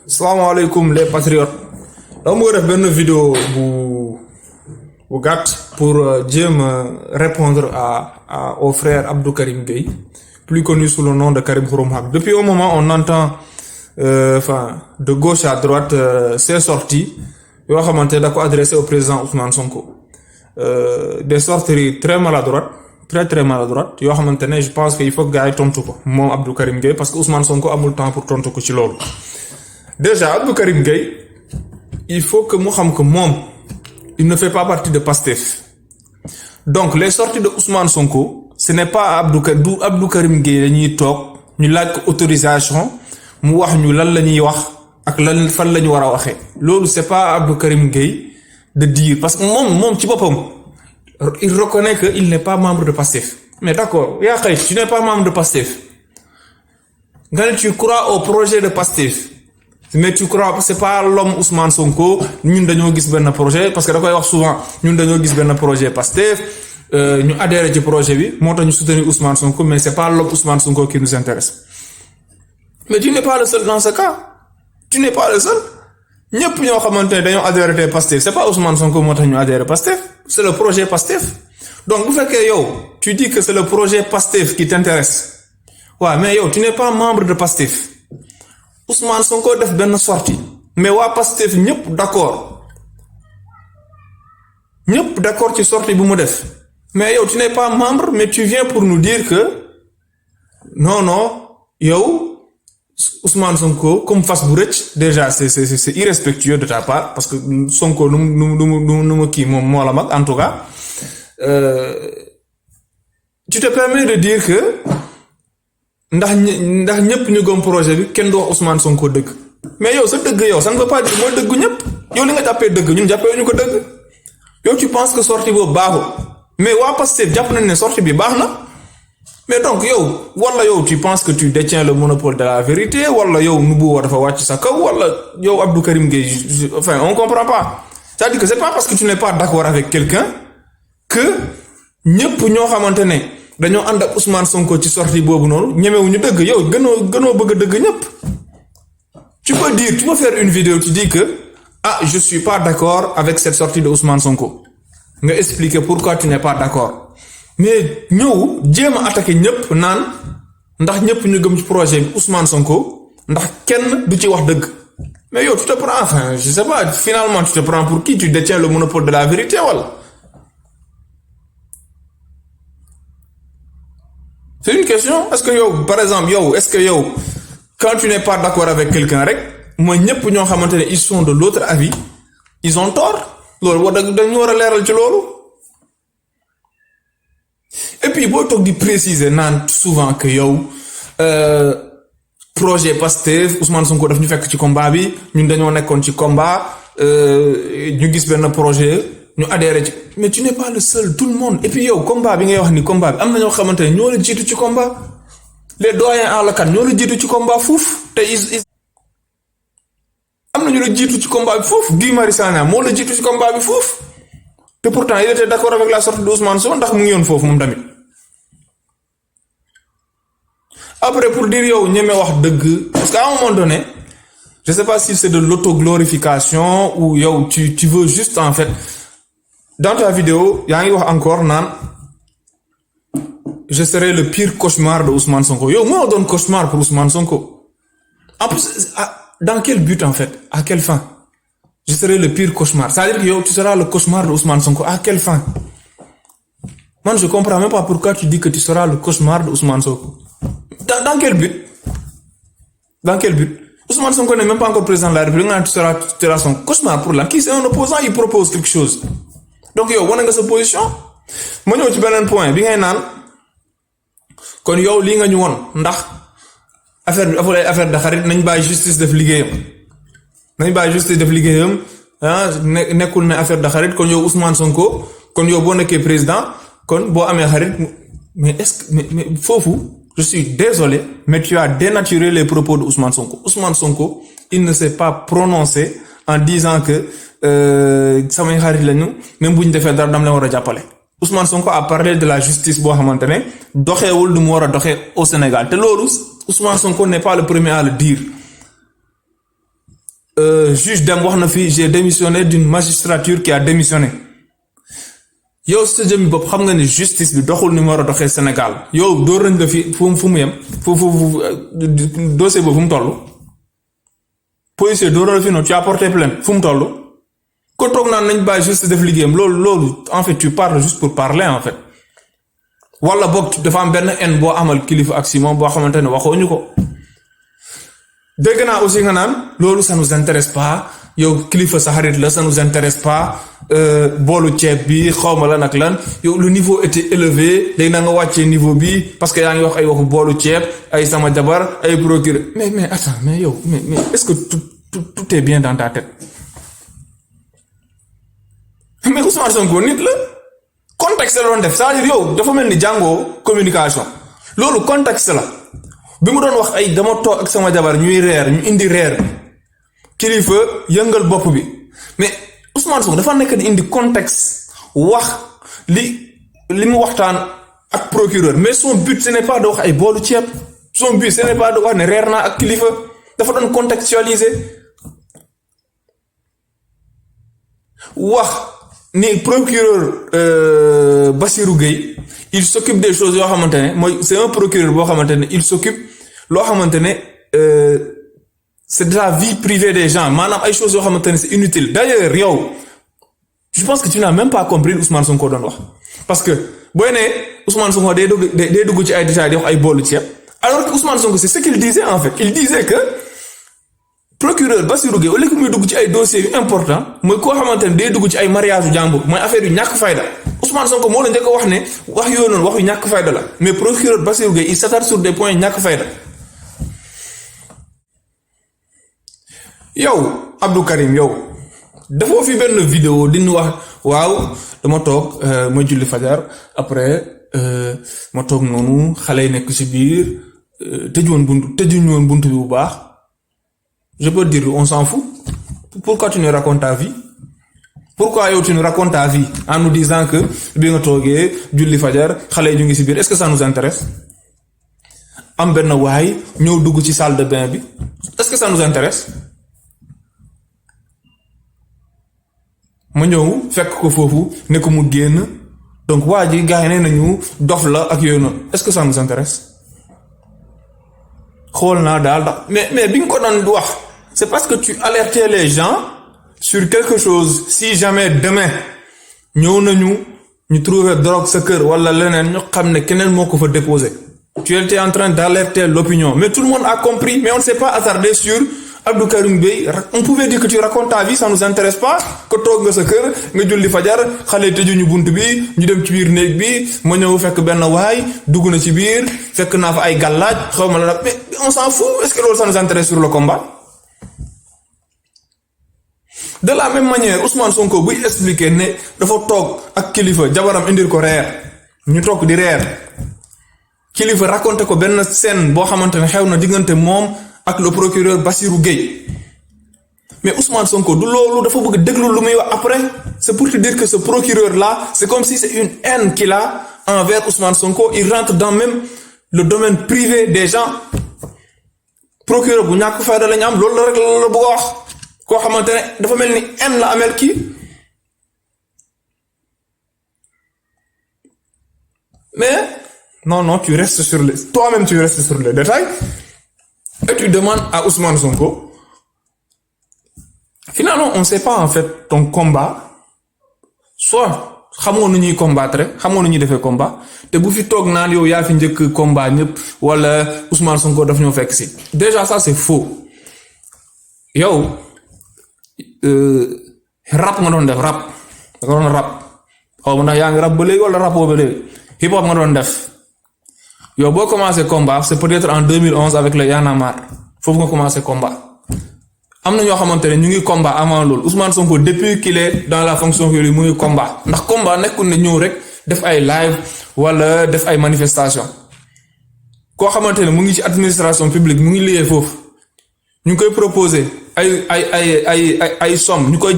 Salaamaaleykum les patriotes dama bëgg def benn vidéo bu gàtt pour jéem répondre au frère Abdou Karim Gueye, plus connu sous le nom de Karim Xurum Xaq. Depuis un moment on entend de gauche à droite ces sorties yoo xamante da ko adressé au président Ousmane Sonko, des sorties très maladroites, très maladroites yoo xamante ne je pense que il faut que gars yi tontu ko moom Abdou Karim Gueye parce que Ousmane Sonko amul temps pour tontu ko ci loolu. Déjà Abdou Karim Gueye il faut que mu xam que moom il ne fait pas partie de Pastef. Donc les sorties de Ousmane Sonko ce n'est pas Abdou Karim Gueye dañuy toog ñu laaj ko autorisation mu wax ñu lan la ñuy wax ak lan fan la ñu war a waxee. Loolu c'est pas Abdou Karim Gueye de dire parce que moom ci boppam il reconnaît que il n'est pas membre de Pastef. Mais d'accord yaa xëy tu n'es pas membre de Pastef nga ne tu crois au projet de Pastef. Mais tu crois que c'est pas l'homme Ousmane Sonko ñun dañoo gis benn projet parce que da koy wax souvent ñun dañoo gis benn projet Pastef ñu adhéré ci projet bi moo tax ñu soutenir Ousmane Sonko, mais c'est pas l'homme Ousmane Sonko qui nous intéresse. Mais tu n'es pas le seul dans ce cas, tu n'es pas le seul. ñëpp ñoo xamante ne dañoo adhéré Pastef c'est pas Ousmane Sonko moo tax ñu adhéré Pastef, c'est le projet Pastef. Donc bu fekkee yow tu dis que c'est le projet Pastef qui t'intéresse, ouais mais yow tu n'es pas membre de Pastef. Ousmane Sonko def benn sortie mais waa Pastef ñëpp d'accord ci sortie bi mu def, mais yow tu n'es pas membre mais tu viens pour nous dire que non yow Ousmane Sonko comme fas bu rëcc. Déjà c'est irrespectueux de ta part parce que Sonko nu mu kii moom moo la mag en tout cas. Tu te permets de dire que ndax ñëpp ñu gëm projet bi kenn du wax Ousmane Sonko dëgg, mais yow sa dëgg yow ça ne veut pas dire mooy dëggu ñëpp. Yow li nga jàppee dëgg ñun jàppee ñu ko dëgg. Yow tu penses que sortie boobu baaxul mais waa Pastef jàpp nañ ne sortie bi baax na. Mais donc yow wala yow tu penses que tu détiens le monopole de la vérité wala yow nubuwa dafa wàcc sa kaw wala yow Abdou Karim Gueye enfin on comprend pas. C'est-à-dire que c'est pas parce que tu n'es pas d'accord avec quelqu'un que ñëpp ñoo xamante ne dañoo ànd ak Ousmane Sonko ci sortie boobu noonu ñemewuñu dëgg. Yow gënoo bëgg a dëgg ñëpp. Tu peux faire une vidéo tu dis que je suis pas d'accord avec cette sortie de Ousmane Sonko nga expliquer pourquoi tu n'es pas d'accord, mais ñëw jéem a attaquer ñëpp naan ndax ñëpp ñu gëm ci projet bi Ousmane Sonko ndax kenn du ci wax dëgg. Mais yow tu te prends enfin je sais pas finalement tu te prends pour qui? Tu détiens le monopole de la vérité wala? C'est une question. Est-ce que yow par exemple est-ce que yow quand tu n'es pas d'accord avec quelqu'un rek mooy ñëpp ñoo xamante ne ils sont de l'autre avis ils ont tort? Loolu war dañu war a leeral ci loolu. Et puis boo toog di préciser naan souvent que yow projet Pastef Ousmane Sonko daf ñu fekk ci combat bi ñun dañoo nekkoon ci combat ñu gis benn projet ñu adhéré ci. Mais tu n'es pas le seul, tout le monde. Et puis yow combat bi ngay wax ni combat bi am na ñoo xamante ne ñoo la jiitu ci combat. Les doyens en local ñoo la jiitu ci combat fuuf te am na ñu la jiitu ci combat bi fuuf. Guy Marius Sagna moo la jiitu ci combat bi fuuf te pourtant il était d'accord avec la sortie de Ousmane Sonko ndax mu ngi yoon foofu moom tamit. Après pour dire yow ñeme wax dëgg parce qu'à un moment donné je sais pas si c'est de l'autoglorification ou yow tu veux juste en fait dans ta vidéo yaa ngi wax encore naan je serai le pire cauchemar de Ousmane Sonko. Yow moo doon cauchemar pour Ousmane Sonko. En plus dans quel but en fait? À quelle fin? Je serai le pire cauchemar. C'est-à-dire que yow tu seras le cauchemar de Ousmane Sonko. À quelle fin? Man je comprends même pas pourquoi tu dis que tu seras le cauchemar de Ousmane Sonko. Dans quel but? Dans quel but? Ousmane Sonko n'est même pas encore président de la République. Tu seras son cauchemar pour la qui c'est un opposant, il propose quelque chose. Donc yow wane nga sa position. Ma ñëw ci beneen point bi ngay naan kon yow lii nga ñu won ndax affaire de xarit nañ bàyyi justice def liggéeyam. Nekkul ne affaire de xarit kon yow Ousmane Sonko kon yow boo nekkee président kon boo amee xarit mais est-ce que mais foofu je suis désolé mais tu as dénaturé les propos de Ousmane Sonko. Ousmane Sonko il ne s'est pas prononcé en disant que samay xarit lañu même bu ñu defee dara dam la war a jàppale. Ousmane Sonko a parlé de la justice boo xamante ne doxeewul du mu war a doxee au Sénégal te loolu Ousmane Sonko n'est pas le premier à le dire. juge dem wax na fi j'ai démissionné d'une magistrature qui a démissionné yow sa jëmmi bopp xam nga ni justice bi doxul ni mu war a doxee Sénégal yow dóor nañ la fi fu mu yem fu dossier boobu fu mu toll policier dóor la fi noonu tu as porté plainte fu mu toll ko toog naan nañ bàyyi justice def liggéeyam loolu en fait tu parles juste pour parler en fait wala boog dafa am benn haine boo amal kilifa ak Simon boo xamante ne waxooñu ko dégg naa aussi nga naan loolu ça nous intéresse pas yow kilifa sa xarit la ça nous intéresse pas boolu ceeb bi xawma lan ak lan yow le niveau était élevé léegi na nga wàccee niveau bi parce que yaa ngi wax ay waxu boolu ceeb ay sama jabar ay procureur mais attends mais yow mais est-ce que tout est bien dans ta tête mais Ousmane Sonko nit la contexte la doon def c'est-à-dire yow dafa mel ni jàngoo communication loolu contexte la bi mu doon wax ay dama toog ak sama jabar ñuy reer ñu indi reer bi kilifa yëngal bopp bi mais Ousmane Sonko dafa nekk di indi contexte wax li mu waxtaan ak procureur mais son but ce n'est pas de wax ay boolu ceeb son but ce n'est pas de wax ne reer naa ak kilifa dafa doon contextualiser wax ni procureur Bassirou Gueye il s'occupe des choses yoo xamante ne mooy c'est un procureur boo xamante ne il s'occupe loo xamante ne c'est de la vie privée des gens maanaam ay choses yoo xamante ne c'est inutile d'ailleurs yow je pense que tu n'as même pas compris Ousmane Sonko doon wax parce que booy ne Ousmane Sonko day dugg ci ay détails di wax ay boolu ceeb alors que Ousmane Sonko c'est ce qu'il disait en fait il disait que procureur Bassirou Gueye au lieu que muy dugg ci ay dossiers yu important mooy koo xamante ne day dugg ci ay mariage yu jàmbur mooy affaire yu ñàkk fayda Ousmane Sonko moo la njëkk a wax ne wax yooyu noonu wax yu ñàkk fayda la mais procureur Bassirou Gueye il s'attarde sur des points ñàkk fayda yow Abdou Karim yow dafoo fi benn vidéo di ñu wax waaw dama toog ma julli fajar après ma toog noonu xale yi nekk ci biir tëjuñu woon buntu bi bu baax je peux dire on s'en fout pourquoi tu nous racontes ta vie pourquoi yow tu nous racontes ta vie en nous disant que bi nga toogee julli fajar xale yi ñu ngi ci biir est-ce que ça nous intéresse am benn waay ñëw dugg ci salle de bain bi est-ce que ça nous intéresse ma ñëw fekk ko foofu ne ko mu génn donc waa ji gars yi nee nañu dof la ak yooyu noonu est-ce que ça nous intéresse xool naa daal mais bi nga ko doon wax c'est parce que tu alertais les gens sur quelque chose si jamais demain ñëw nañu ñu trouver drogue sa kër wala leneen ñu xam ne keneen moo ko fa déposé tu étais en train d'alerter l'opinion mais tout le monde a compris mais on ne s'est pas attardé sur Abdou Karim Gueye on pouvait dire que tu racontes ta vie ça nous intéresse pas que toog nga sa kër nga julli fajar xale tëjuñu bunt bi ñu dem ci biir néeg bi ma ñëw fekk benn waay dugg na ci biir fekk naa fa ay gàllaaj xaw ma la nag mais on s'en fout est-ce que loolu ça nous intéresse sur le combat de la même manière Ousmane Sonko buy expliquer ne dafa toog ak kilifa jabaram indil ko reer ñu toog di reer kilifa raconté ko benn scène boo xamante ne xew na diggante moom ak le procureur Bassirou Gueye mais Ousmane Sonko du loolu dafa bëgg déglu lu muy wax après c'est pour te dire que ce procureur là c'est comme si c'est une haine qu'il a envers Ousmane Sonko il rentre dans même le domaine privé des gens procureur bu ñàkk fayda lañu am loolu la rek la bëgg a wax koo xamante ne dafa mel ni haine la amel kii mais non tu restes sur les toi-même tu restes sur les détails et tu demandes à Ousmane Sonko finalement on ne sait pas en fait ton combat soit xamoo nu ñuy combattre xamoo nu ñuy defee combat te bu fi toog naan yow yaa fi njëkk combat ñëpp wala Ousmane Sonko daf ñoo fekk si déjà ça c'est faux yow rap nga doon def rap nga doon rap xaw ma ndax yaa ngi rap ba léegi wala rapoo ba léegi hip hop nga doon def yow boo commencé combat c'est peut-être en 2011 avec le Y'en a marre foofu nga commencé combat am na ñoo xamante ne ñu ngi combat avant loolu Ousmane Sonko depuis qu'il est dans la fonction publique mu ngi combat ndax combat nekkul ne ñëw rek def ay live wala def ay manifestation koo xamante ne mu ngi ci administration publique mu ngi liggéey foofu ñu ngi koy proposer ay somme ñu koy